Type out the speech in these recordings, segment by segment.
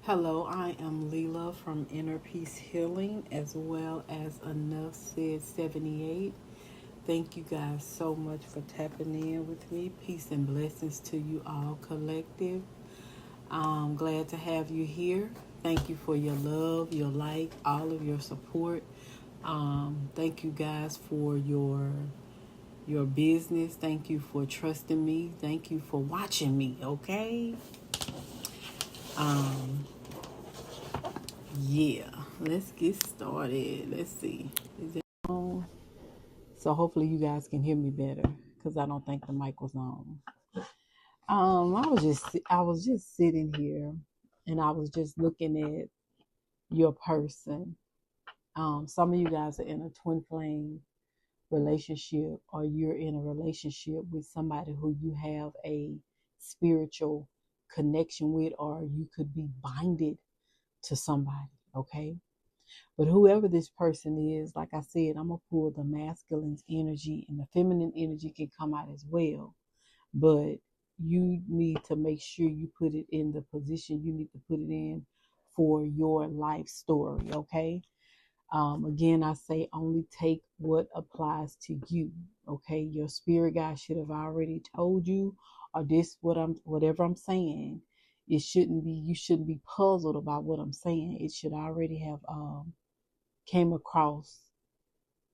Hello, I am Leela from Inner Peace Healing as well as Enough Said 78. Thank you guys so much for tapping in with me. Peace and blessings to you all collective. I'm glad to have you here. Thank you for your love, your like, all of your support. Thank you guys for your business. Thank you for trusting me. Thank you for watching me, okay? Um, Yeah, let's get started. Let's see. Is it on? So hopefully you guys can hear me better because I don't think the mic was on. I was just sitting here and I was just looking at your person. Some of you guys are in a twin flame relationship, or you're in a relationship with somebody who you have a spiritual connection with, or you could be binded to somebody. Okay. But whoever this person is, like I said, I'm going to pull the masculine's energy and the feminine energy can come out as well. But you need to make sure you put it in the position you need to put it in for your life story, okay? Again, I say only take what applies to you, okay? Your spirit guide should have already told you, or whatever I'm saying. It shouldn't be, you shouldn't be puzzled about what I'm saying. It should already have came across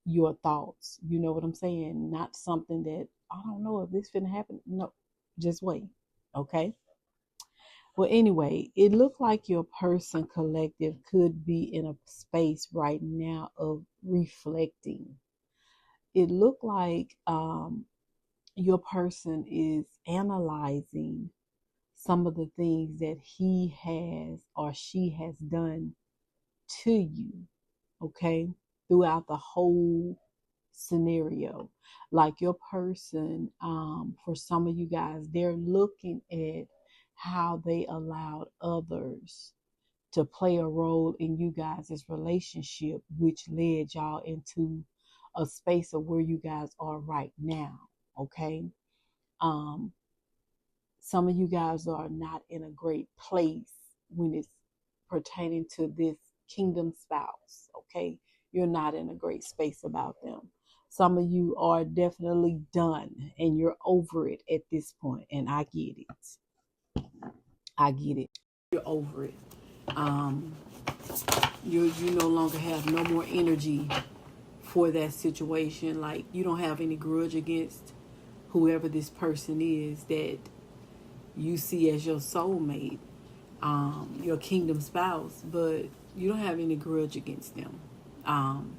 your thoughts. You know what I'm saying? Not something that I don't know if this finna happen. No, just wait. Okay. Well, anyway, it looked like your person collective could be in a space right now of reflecting. It looked like your person is analyzing some of the things that he has or she has done to you, okay, throughout the whole scenario. Like your person, for some of you guys, they're looking at how they allowed others to play a role in you guys' relationship, which led y'all into a space of where you guys are right now. Okay. Um, some of you guys are not in a great place when it's pertaining to this kingdom spouse. Okay. You're not in a great space about them. Some of you are definitely done and you're over it at this point, and I get it. I get it. You're over it. Um, you no longer have no more energy for that situation. Like you don't have any grudge against whoever this person is that you see as your soulmate, your kingdom spouse, but you don't have any grudge against them. Um,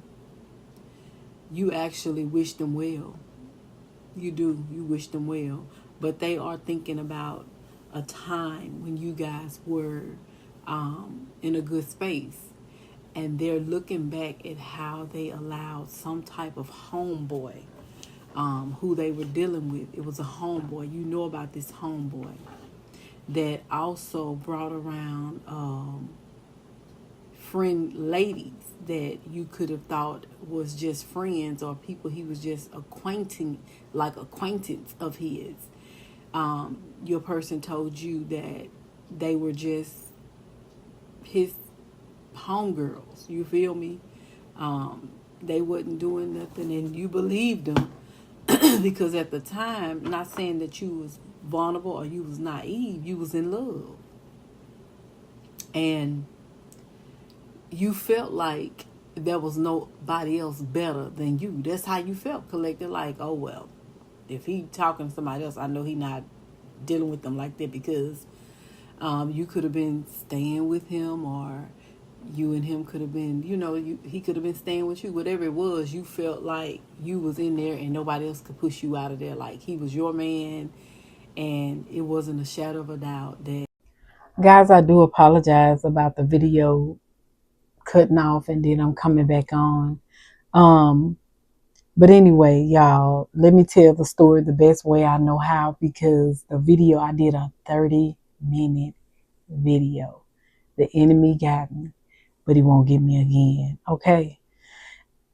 you actually wish them well. You do. You wish them well. But they are thinking about a time when you guys were in a good space. And they're looking back at how they allowed some type of homeboy who they were dealing with. It was a homeboy. You know about this homeboy that also brought around friend ladies that you could have thought was just friends or people he was just acquainting, like acquaintance of his. Your person told you that they were just his homegirls. You feel me? They wasn't doing nothing, and you believed them because at the time, not saying that you was vulnerable or you was naive, you was in love, and you felt like there was nobody else better than you. That's how you felt, collected. Like, oh well, if he talking to somebody else, I know he not dealing with them like that because you could have been staying with him, or you and him could have been, he could have been staying with you. Whatever it was, you felt like you was in there and nobody else could push you out of there. Like he was your man, and it wasn't a shadow of a doubt that. Guys, I do apologize about the video cutting off and then I'm coming back on. Um, but anyway, y'all, let me tell the story the best way I know how, because the video, I did a 30-minute video. The enemy got me, but he won't get me again. Okay.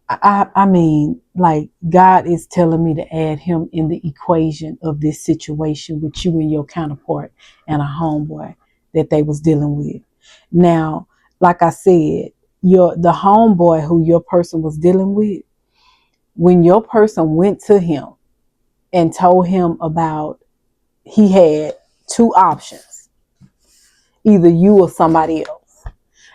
I mean, like God is telling me to add him in the equation of this situation with you and your counterpart and a homeboy that they was dealing with. Now, like I said, the homeboy who your person was dealing with, when your person went to him and told him about, he had two options, either you or somebody else.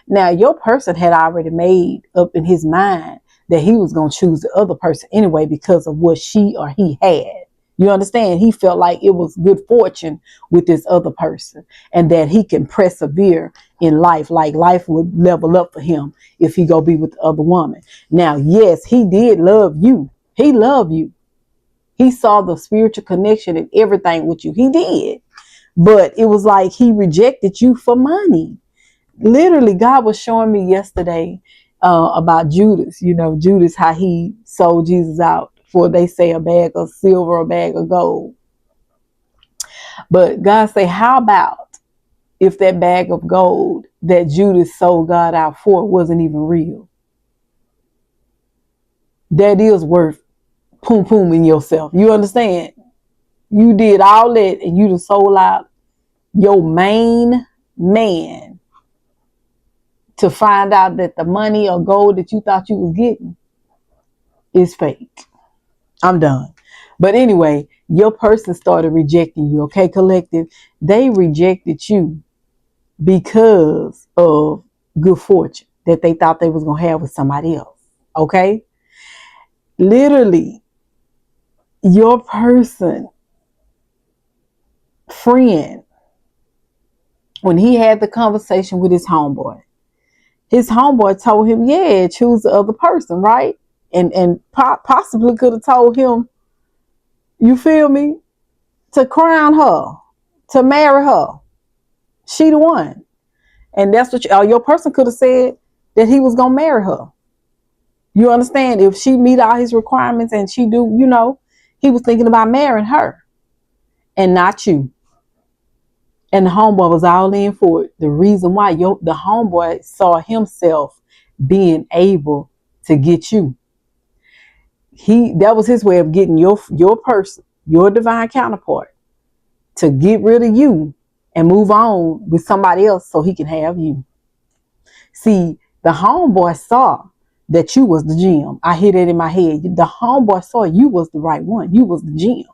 Now, your person had already made up in his mind that he was going to choose the other person anyway because of what she or he had. You understand? He felt like it was good fortune with this other person and that he can persevere in life, like life would level up for him if he go be with the other woman. Now, yes, he did love you. He loved you. He saw the spiritual connection and everything with you. He did. But it was like he rejected you for money. Literally, God was showing me yesterday about Judas. You know, Judas, how he sold Jesus out for, they say, a bag of silver, a bag of gold. But God say, how about if that bag of gold that Judas sold God out for wasn't even real? That is worth poom poom in yourself. You understand? You did all that and you just sold out your main man to find out that the money or gold that you thought you was getting is fake. I'm done. But anyway, your person started rejecting you, okay, collective? They rejected you because of good fortune that they thought they was going to have with somebody else, okay? Literally, your person, friend, when he had the conversation with his homeboy told him, yeah, choose the other person, right? And possibly could have told him, you feel me, to crown her, to marry her. She the one. And that's what your person could have said, that he was going to marry her. You understand? If she meet all his requirements and she do, you know, he was thinking about marrying her and not you. And the homeboy was all in for it. The reason why the homeboy saw himself being able to get you. That was his way of getting your person, your divine counterpart, to get rid of you and move on with somebody else so he can have you. See, the homeboy saw that you was the gem. I hear that in my head. The homeboy saw you was the right one. You was the gem.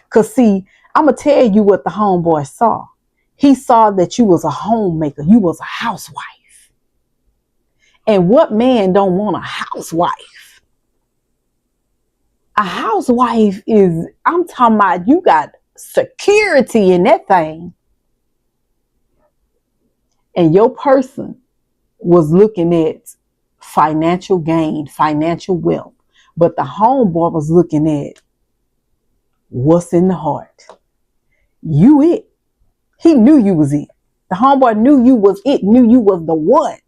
Because see, I'm going to tell you what the homeboy saw. He saw that you was a homemaker. You was a housewife. And what man don't want a housewife? A housewife is, I'm talking about, you got security in that thing. And your person was looking at financial gain, financial wealth. But the homeboy was looking at what's in the heart. You it. He knew you was it. The homeboy knew you was it, knew you was the one.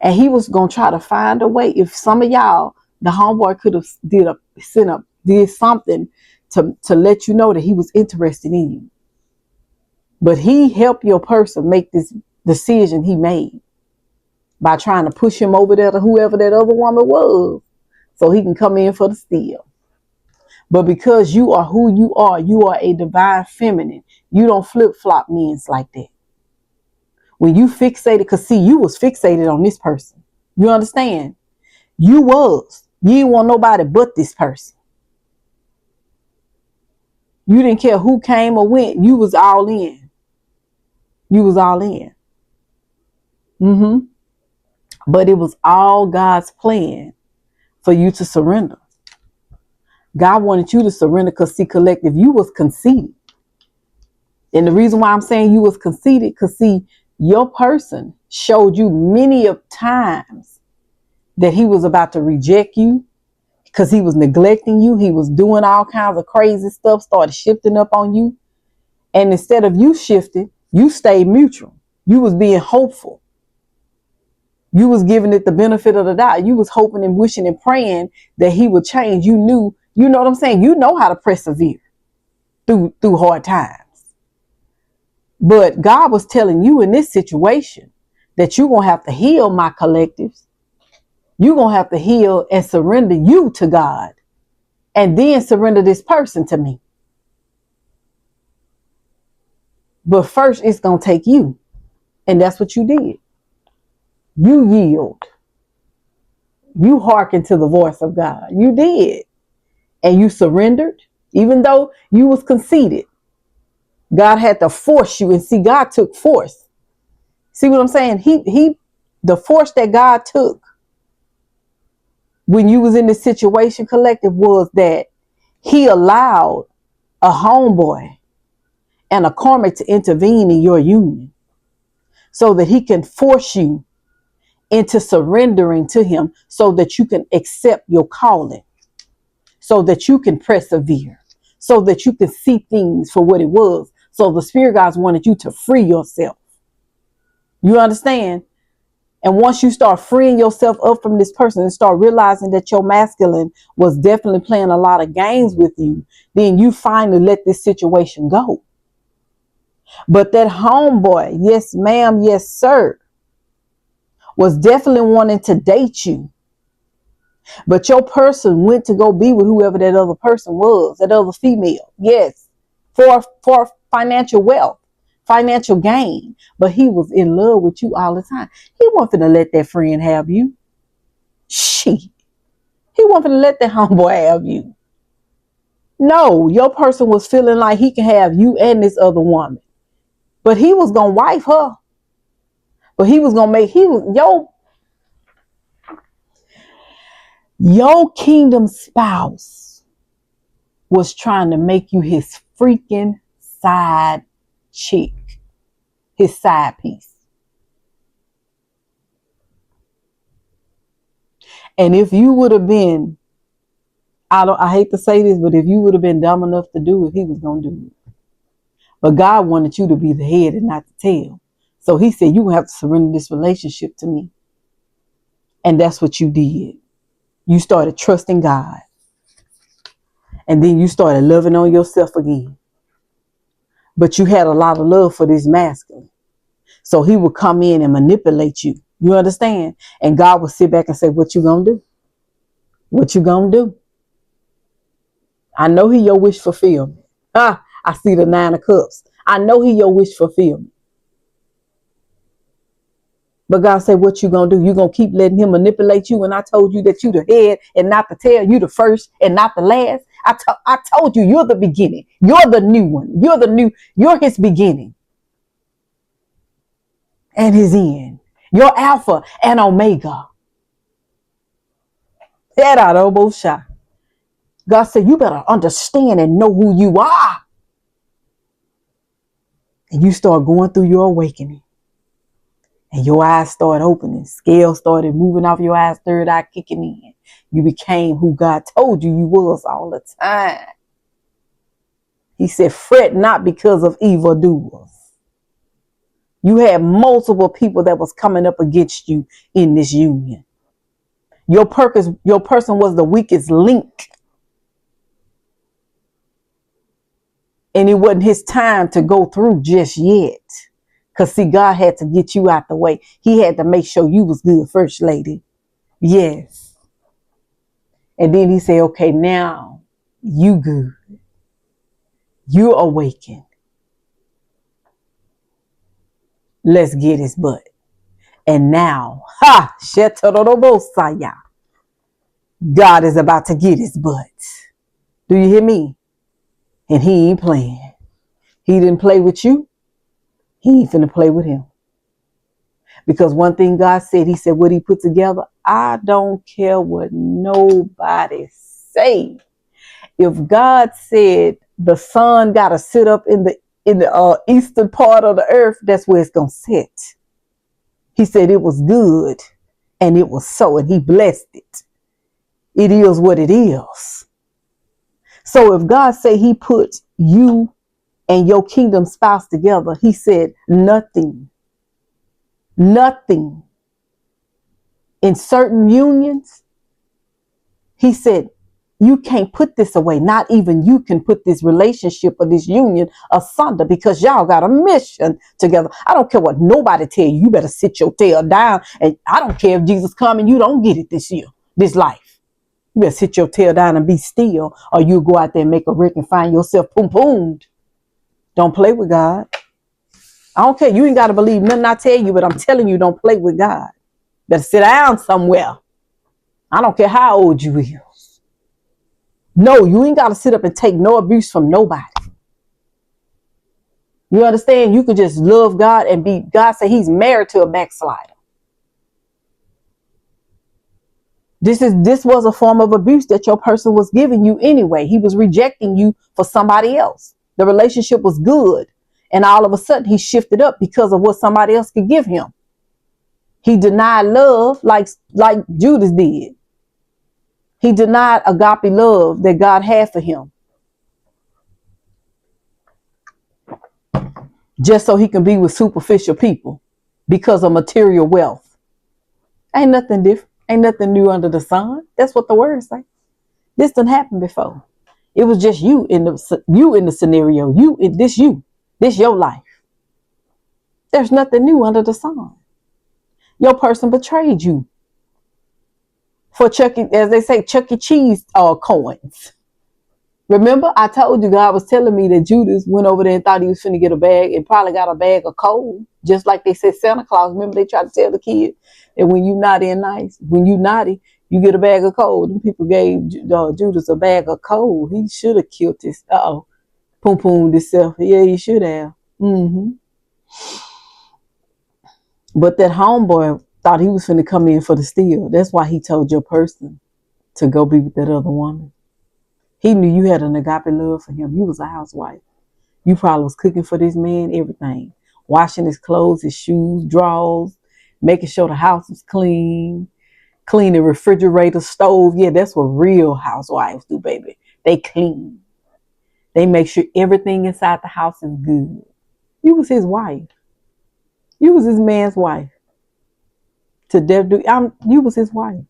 And he was going to try to find a way. If some of y'all, the homeboy could have did something to let you know that he was interested in you. But he helped your person make this decision he made by trying to push him over there to whoever that other woman was so he can come in for the steal. But because you are who you are a divine feminine. You don't flip-flop men like that. When you fixated, because see, you was fixated on this person. You understand? You was. You didn't want nobody but this person. You didn't care who came or went. You was all in. You was all in. But it was all God's plan for you to surrender. God wanted you to surrender because, see, collective, you was conceited. And the reason why I'm saying you was conceited, because, see, your person showed you many of times that he was about to reject you because he was neglecting you. He was doing all kinds of crazy stuff, started shifting up on you. And instead of you shifting, you stayed neutral. You was being hopeful. You was giving it the benefit of the doubt. You was hoping and wishing and praying that he would change. You knew, you know what I'm saying? You know how to persevere through hard times. But God was telling you in this situation that you're going to have to heal, my collectives. You're going to have to heal and surrender you to God. And then surrender this person to me. But first, it's going to take you. And that's what you did. You yield. You hearkened to the voice of God. You did. And you surrendered. Even though you was conceited, God had to force you. And see, God took force. See what I'm saying? The force that God took when you was in this situation, collective, was that he allowed a homeboy and a karmic to intervene in your union so that he can force you into surrendering to him so that you can accept your calling, so that you can persevere, so that you can see things for what it was. So the spirit guides wanted you to free yourself. You understand? And once you start freeing yourself up from this person and start realizing that your masculine was definitely playing a lot of games with you, then you finally let this situation go. But that homeboy, yes ma'am, yes sir, was definitely wanting to date you. But your person went to go be with whoever that other person was, that other female. Yes, for financial wealth, financial gain. But he was in love with you all the time. He wasn't going to let that friend have you. He wasn't going to let that homeboy have you. No, your person was feeling like he can have you and this other woman. But he was going to wife her. But he was going to make, your kingdom spouse was trying to make you his freaking side chick, his side piece. And if you would have been, I hate to say this, but if you would have been dumb enough to do it, he was going to do it. But God wanted you to be the head and not the tail. So he said, you have to surrender this relationship to me. And that's what you did. You started trusting God. And then you started loving on yourself again. But you had a lot of love for this masculine. So he would come in and manipulate you. You understand? And God would sit back and say, what you gonna do? What you gonna do? I know he your wish fulfillment. I see the 9 of cups. I know he your wish fulfillment. But God said, what you gonna do? You gonna keep letting him manipulate you when I told you that you the head and not the tail, you the first and not the last? I told you you're the beginning. You're the new one. You're his beginning and his end. You're Alpha and Omega. Head out, elbow shot. God said, you better understand and know who you are. And you start going through your awakening. And your eyes started opening. Scales started moving off your eyes. Third eye kicking in. You became who God told you was all the time. He said, fret not because of evildoers. You had multiple people that was coming up against you in this union. Your person was the weakest link. And it wasn't his time to go through just yet. Because see, God had to get you out the way. He had to make sure you was good, first lady. Yes. And then he said, okay, now you good. You awakened. Let's get his butt. And now, God is about to get his butt. Do you hear me? And he ain't playing. He didn't play with you. He ain't finna play with him. Because one thing God said, he said, what he put together, I don't care what nobody say. If God said the sun got to sit up in the eastern part of the earth, that's where it's going to sit. He said it was good and it was so, and he blessed it. It is what it is. So if God say he put you and your kingdom spouse together, he said nothing in certain unions, he said, you can't put this away. Not even you can put this relationship or this union asunder because y'all got a mission together. I don't care what nobody tell you. You better sit your tail down. And I don't care if Jesus come and you don't get it this year, this life. You better sit your tail down and be still, or you go out there and make a wreck and find yourself poom-poomed. Don't play with God. I don't care. You ain't got to believe nothing I tell you, but I'm telling you, don't play with God. Better sit down somewhere. I don't care how old you is. No, you ain't got to sit up and take no abuse from nobody. You understand? You could just love God and be, God said he's married to a backslider. This was a form of abuse that your person was giving you anyway. He was rejecting you for somebody else. The relationship was good. And all of a sudden he shifted up because of what somebody else could give him. He denied love like Judas did. He denied agape love that God had for him. Just so he can be with superficial people because of material wealth. Ain't nothing different. Ain't nothing new under the sun. That's what the word say. This didn't happen before. It was just you in the scenario. This your life. There's nothing new under the sun. Your person betrayed you for as they say, Chuck E. Cheese coins. Remember, I told you God was telling me that Judas went over there and thought he was finna get a bag and probably got a bag of coal. Just like they said Santa Claus. Remember they tried to tell the kid that when you naughty and nice, when you naughty, you get a bag of coal. Them people gave Judas a bag of coal. He should have killed this. Poom himself. Yeah, he should have. But that homeboy thought he was finna come in for the steal. That's why he told your person to go be with that other woman. He knew you had an agape love for him. You was a housewife. You probably was cooking for this man, everything. Washing his clothes, his shoes, drawers, making sure the house was clean, cleaning refrigerator, stove. Yeah, that's what real housewives do, baby. They clean. They make sure everything inside the house is good. You was his wife. You was his man's wife. You was his wife.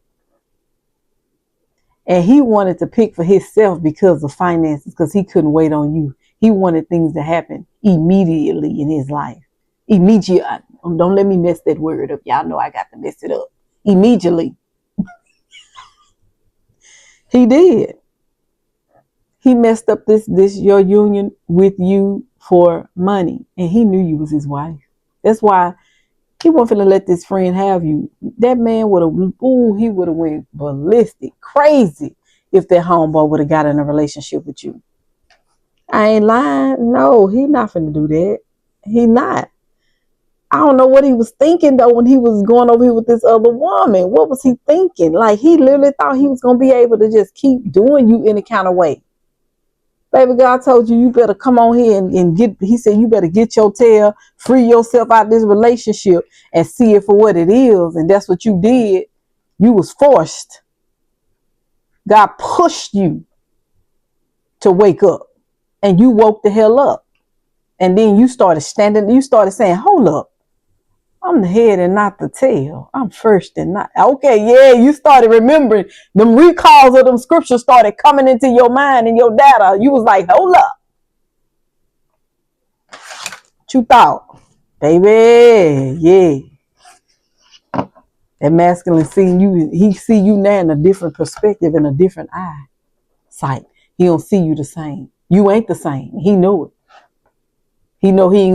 And he wanted to pick for himself because of finances, because he couldn't wait on you. He wanted things to happen immediately in his life. Immediate. Don't let me mess that word up. Y'all know I got to mess it up. Immediately. He did. He messed up your union with you for money. And he knew you was his wife. That's why he wasn't finna let this friend have you. That man would have went ballistic, crazy if that homeboy would have got in a relationship with you. I ain't lying. No, he not finna do that. He not. I don't know what he was thinking though when he was going over here with this other woman. What was he thinking? Like he literally thought he was gonna be able to just keep doing you any kind of way. Baby, God told you better come on here and get, he said, you better get your tail, free yourself out of this relationship and see it for what it is. And that's what you did. You was forced. God pushed you to wake up and you woke the hell up. And then you started saying, hold up. I'm the head and not the tail. I'm first and not. Okay, yeah, you started remembering. Them recalls of them scriptures started coming into your mind and your data. You was like, hold up. What you thought? Baby, yeah. That masculine seeing you, he see you now in a different perspective, in a different eye sight. He don't see you the same. You ain't the same. He know it. He know he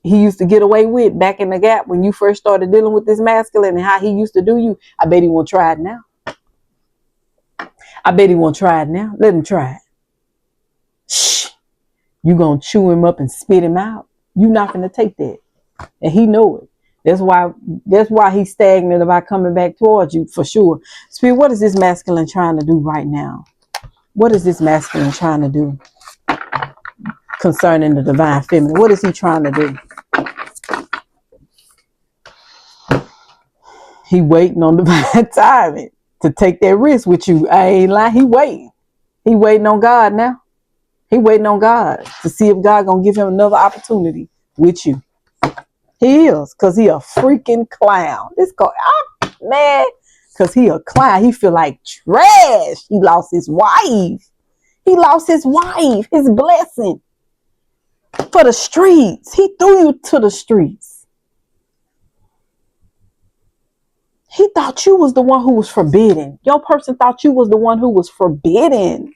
used to get away with back in the gap when you first started dealing with this masculine and how he used to do you. I bet he won't try it now. I bet he won't try it now. Let him try it. Shh. You gonna chew him up and spit him out. You not gonna take that. And he know it. That's why he's stagnant about coming back towards you for sure. Spirit, what is this masculine trying to do right now? What is this masculine trying to do concerning the divine feminine? What is he trying to do? He waiting on divine timing to take that risk with you. I ain't lying. He waiting. He waiting on God now. He waiting on God to see if God gonna give him another opportunity with you. He is, cause he a freaking clown. Man, cause he a clown. He feel like trash. He lost his wife. His blessing for the streets. He threw you to the streets. He thought you was the one who was forbidden. Your person thought you was the one who was forbidden.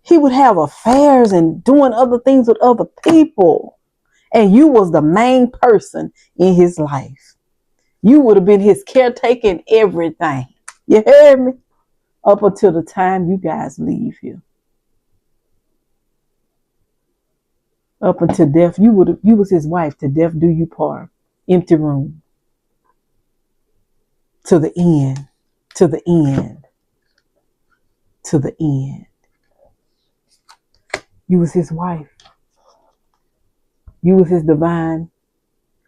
He would have affairs and doing other things with other people. And you was the main person in his life. You would have been his caretaker and everything. You heard me? Up until the time you guys leave here. Up until death, you was his wife. To death do you part. Empty room. To the end. To the end. To the end. You was his wife. You was his divine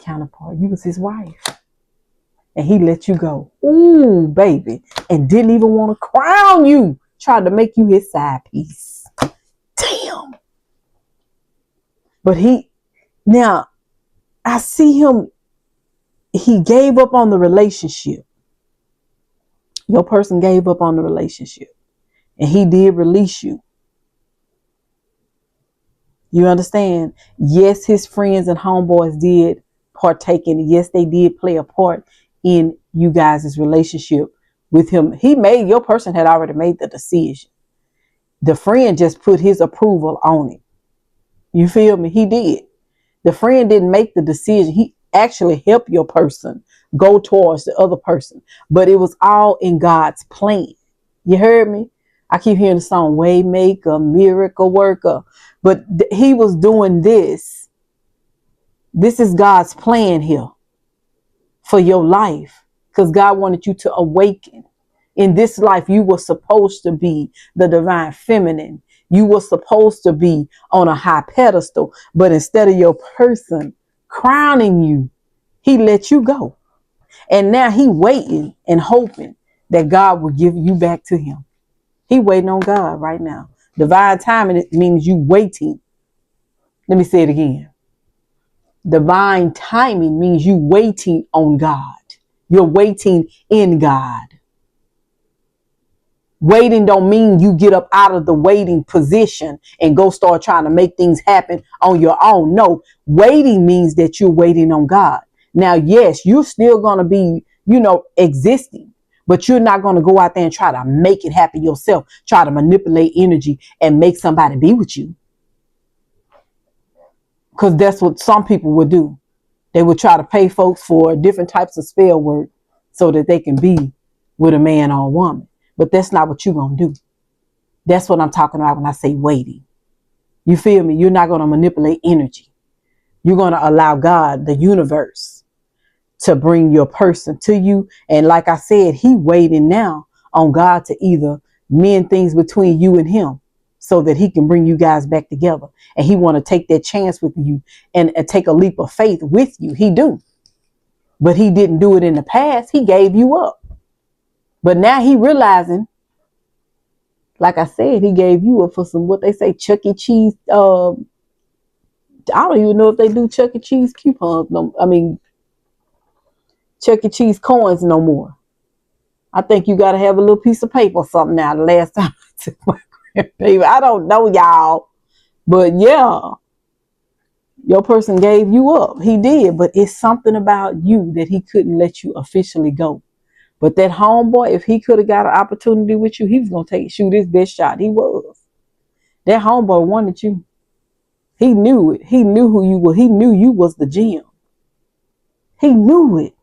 counterpart. You was his wife. And he let you go. Ooh, baby. And didn't even want to crown you. Tried to make you his side piece. Damn. But now, I see him, he gave up on the relationship. Your person gave up on the relationship. And he did release you. You understand? Yes, his friends and homeboys did partake in it. Yes, they did play a part in you guys' relationship with him. Your person had already made the decision. The friend just put his approval on it. You feel me? He did. The friend didn't make the decision. He actually helped your person go towards the other person. But it was all in God's plan. You heard me? I keep hearing the song Waymaker, Miracle Worker. But he was doing this. This is God's plan here for your life. Because God wanted you to awaken. In this life, you were supposed to be the divine feminine. You were supposed to be on a high pedestal. But instead of your person crowning you, he let you go. And now he waiting and hoping that God will give you back to him. He waiting on God right now. Divine timing, it means you waiting. Let me say it again. Divine timing means you waiting on God. You're waiting in God. Waiting don't mean you get up out of the waiting position and go start trying to make things happen on your own. No, waiting means that you're waiting on God. Now, yes, you're still going to be, existing, but you're not going to go out there and try to make it happen yourself, try to manipulate energy and make somebody be with you. Because that's what some people would do. They would try to pay folks for different types of spell work so that they can be with a man or a woman. But that's not what you're going to do. That's what I'm talking about when I say waiting. You feel me? You're not going to manipulate energy. You're going to allow God, the universe, to bring your person to you. And like I said, he waiting now on God to either mend things between you and him so that he can bring you guys back together. And he want to take that chance with you and take a leap of faith with you. He do. But he didn't do it in the past. He gave you up. But now he realizing, like I said, he gave you up for some, what they say, Chuck E. Cheese. I don't even know if they do Chuck E. Cheese coupons. No, Chuck E. Cheese coins no more. I think you got to have a little piece of paper or something now. The last time I took my grandbaby, I don't know, y'all. But yeah, your person gave you up. He did. But it's something about you that he couldn't let you officially go. But that homeboy, if he could have got an opportunity with you, he was going to shoot his best shot. He was. That homeboy wanted you. He knew it. He knew who you were. He knew you was the gem. He knew it.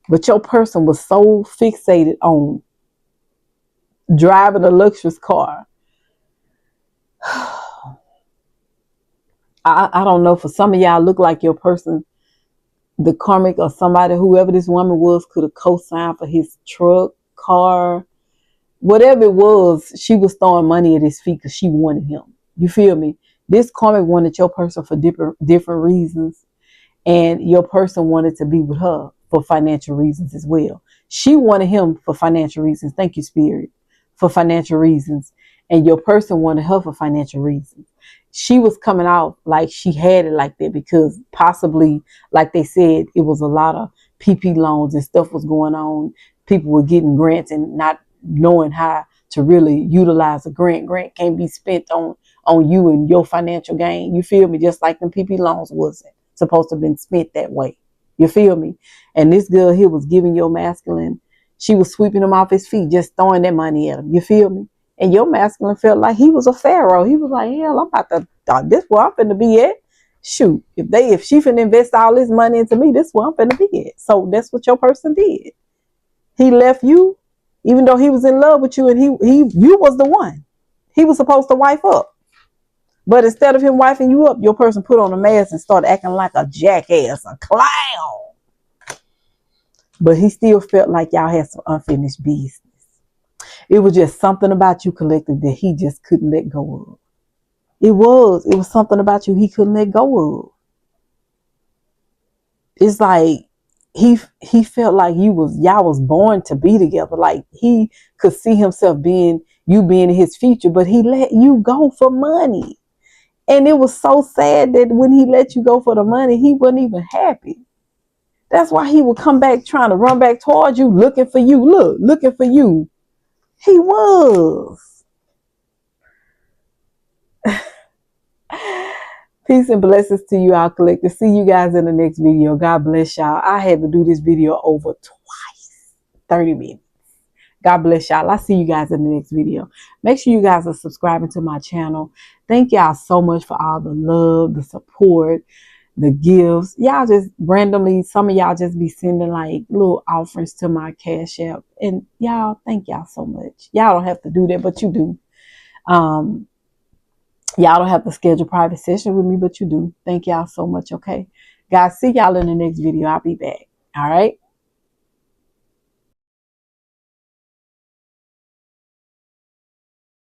But your person was so fixated on driving a luxurious car. I don't know. For some of y'all, look like your person, the Karmic or somebody, whoever this woman was, could have co-signed for his truck, car, whatever it was. She was throwing money at his feet because she wanted him. You feel me? This Karmic wanted your person for different reasons. And your person wanted to be with her for financial reasons as well. She wanted him for financial reasons. Thank you, Spirit. For financial reasons. And your person wanted her for financial reasons. She was coming out like she had it like that because possibly, like they said, it was a lot of PP loans and stuff was going on. People were getting grants and not knowing how to really utilize a grant. Grant can't be spent on you and your financial gain. You feel me? Just like them PP loans wasn't supposed to have been spent that way. You feel me? And this girl here was giving your masculine. She was sweeping him off his feet, just throwing that money at him. You feel me? And your masculine felt like he was a pharaoh. He was like, hell, I'm about to, this where I'm finna be at. shoot, if she finna invest all this money into me, this is what I'm finna be at. So that's what your person did. He left you, even though he was in love with you, and you was the one. He was supposed to wife up. But instead of him wifing you up, your person put on a mask and started acting like a jackass, a clown. But he still felt like y'all had some unfinished business. It was just something about you collective that he just couldn't let go of. It was something about you he couldn't let go of. It's like he felt like y'all was born to be together. Like he could see himself being in his future, but he let you go for money. And it was so sad that when he let you go for the money, he wasn't even happy. That's why he would come back trying to run back towards you, looking for you. Looking for you. He was. Peace and blessings to you, all collective. See you guys in the next video. God bless y'all. I had to do this video over twice, 30 minutes. God bless y'all. I'll see you guys in the next video. Make sure you guys are subscribing to my channel. Thank y'all so much for all the love, the support, the gifts. Y'all just randomly, some of y'all just be sending like little offerings to my Cash App. And y'all, thank y'all so much. Y'all don't have to do that, but you do. Y'all don't have to schedule private session with me, but you do. Thank y'all so much, okay? Guys, see y'all in the next video. I'll be back. All right?